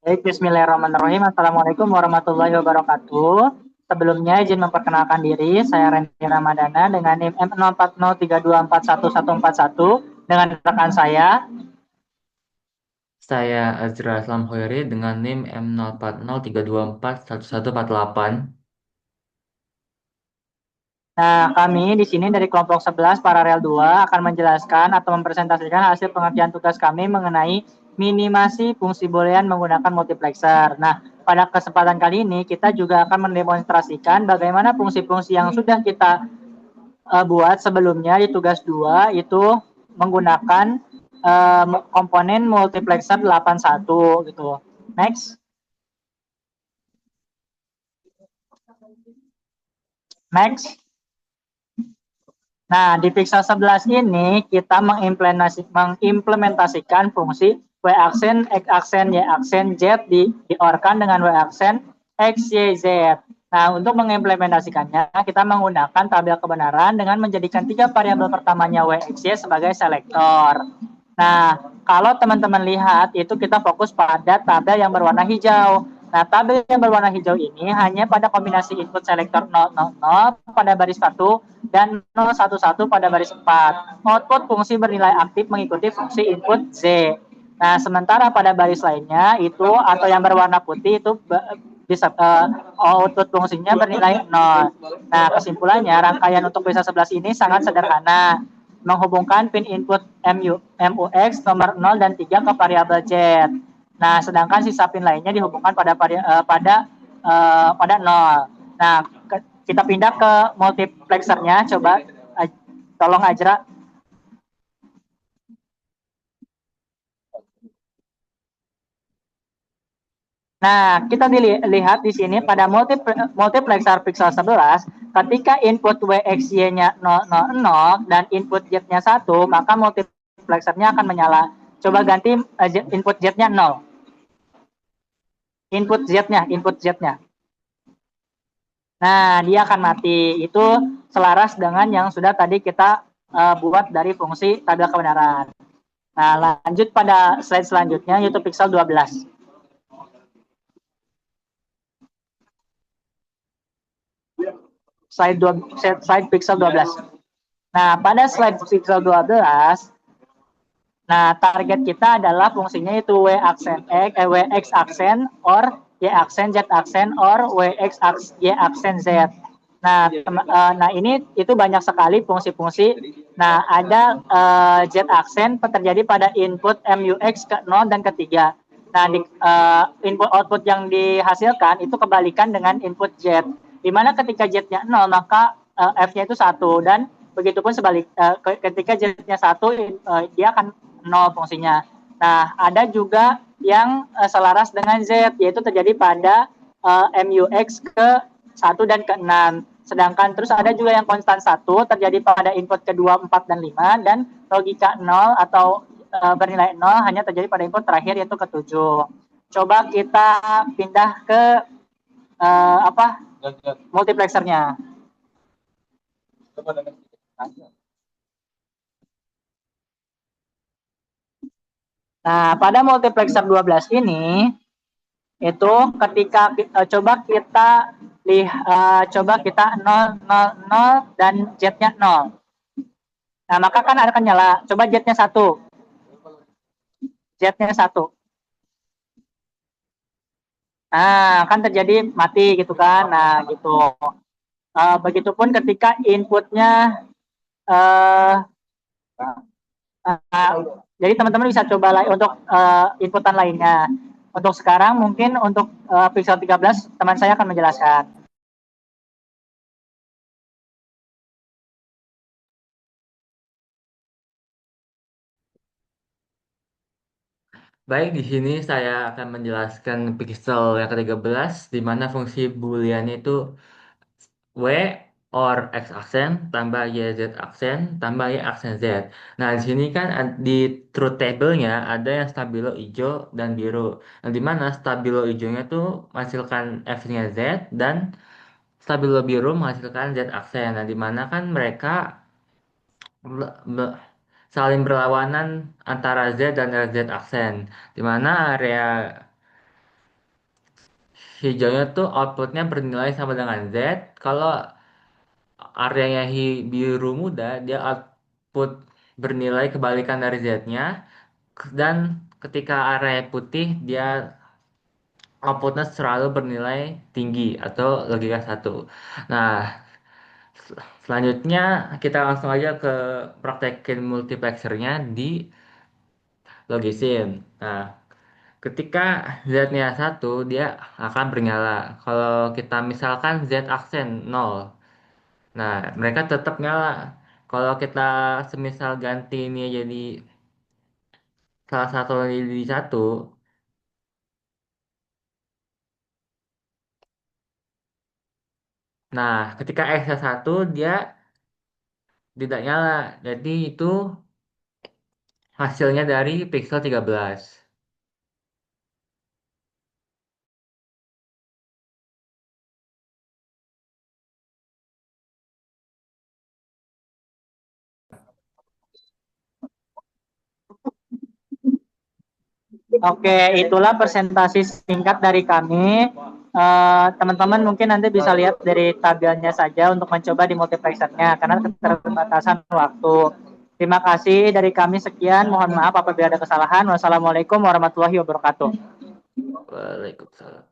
Baik, Bismillahirrahmanirrahim. Assalamualaikum warahmatullahi wabarakatuh. Sebelumnya izin memperkenalkan diri, saya Randy Ramadana dengan NIM M0403241141 dengan rekan saya. Saya Azra Aslam Hoeri dengan NIM M0403241148. Nah, kami di sini dari kelompok 11 Paralel 2 akan menjelaskan atau mempresentasikan hasil pengerjaan tugas kami mengenai minimasi fungsi boolean menggunakan multiplexer. Nah, pada kesempatan kali ini kita juga akan mendemonstrasikan bagaimana fungsi-fungsi yang sudah kita buat sebelumnya di tugas 2 itu menggunakan komponen multiplexer 81 gitu. Next. Next. Nah, di Pixel 11 ini kita mengimplementasikan fungsi W aksen, X aksen, Y aksen, Z diorkan dengan W aksen X, Y, Z. Nah, untuk mengimplementasikannya, kita menggunakan tabel kebenaran dengan menjadikan tiga variabel pertamanya W, X, Y sebagai selektor. Nah, kalau teman-teman lihat, itu kita fokus pada tabel yang berwarna hijau. Nah, tabel yang berwarna hijau ini hanya pada kombinasi input selektor 000 pada baris 1 dan 011 pada baris 4. Output fungsi bernilai aktif mengikuti fungsi input Z. Nah, sementara pada baris lainnya itu atau yang berwarna putih itu bisa output fungsinya bernilai 0. Nah, kesimpulannya rangkaian untuk bisa 11 ini sangat sederhana, menghubungkan pin input MUX nomor 0 dan 3 ke variabel Z. Nah, sedangkan sisa pin lainnya dihubungkan pada 0. Nah, kita pindah ke multiplexernya. Coba tolong Ajra. Nah, kita dilihat di sini pada multiplexer Pixel 11, ketika input WXY-nya 000 dan input Z-nya 1, maka multiplexernya akan menyala. Coba ganti input Z-nya 0. Input Z-nya. Nah, dia akan mati. Itu selaras dengan yang sudah tadi kita buat dari fungsi tabel kebenaran. Nah, lanjut pada slide selanjutnya, yaitu Pixel 12. Slide Pixel 12. Nah, pada slide Pixel 12, nah target kita adalah fungsinya itu W aksen X, WX aksen, or Y aksen, Z aksen, or WX aksen, Y aksen, Z. Nah ini itu banyak sekali fungsi-fungsi. Nah, ada Z aksen terjadi pada input MUX ke 0 dan ketiga. Nah, input output yang dihasilkan itu kebalikan dengan input Z. Di mana ketika Z-nya 0, maka F-nya itu 1, dan begitupun sebalik ketika Z-nya 1, dia akan 0 fungsinya. Nah, ada juga yang selaras dengan Z, yaitu terjadi pada MUX ke 1 dan ke 6. Sedangkan terus ada juga yang konstan 1 terjadi pada input kedua 4 dan 5, dan logika 0 atau bernilai 0 hanya terjadi pada input terakhir yaitu ke 7. Coba kita pindah ke apa? Multiplexernya. Nah, pada multiplexer 12 ini itu ketika coba kita 000 dan Z-nya 0. Nah, maka kan akan nyala. Coba Z-nya 1. Z-nya 1. Nah, kan terjadi mati gitu kan. Nah, gitu. Begitupun ketika inputnya uh, uh, jadi teman-teman bisa coba untuk inputan lainnya. Untuk sekarang mungkin untuk Pixel 13 teman saya akan menjelaskan. Baik, di sini saya akan menjelaskan pixel yang ke-13, di mana fungsi boolean itu W or X aksen tambah YZ aksen tambah Y aksen Z. Nah, di sini kan di truth table-nya ada yang stabilo hijau dan biru. Nah, di mana stabilo hijaunya tuh menghasilkan F-nya Z dan stabilo biru menghasilkan Z aksen. Nah, di mana kan mereka ber- ber- saling berlawanan antara Z dan Z aksen. Di mana area hijaunya tuh outputnya bernilai sama dengan Z. Kalau areanya biru muda, dia output bernilai kebalikan dari Z-nya. Dan ketika area putih, dia outputnya selalu bernilai tinggi atau logika satu. Nah, selanjutnya kita langsung aja ke praktekin multiplexernya di logisin. Nah, ketika Z-nya satu, dia akan bernyala. Kalau kita misalkan Z aksen 0, nah mereka tetap nyala. Kalau kita semisal ganti ini jadi salah satu jadi satu, nah ketika X-nya satu, dia tidak nyala. Jadi itu hasilnya dari pixel 13. Oke, itulah presentasi singkat dari kami. Teman-teman mungkin nanti bisa lihat dari tabelnya saja untuk mencoba di multiplexernya karena keterbatasan waktu. Terima kasih dari kami sekian. Mohon maaf apabila ada kesalahan. Wassalamualaikum warahmatullahi wabarakatuh. Waalaikumsalam.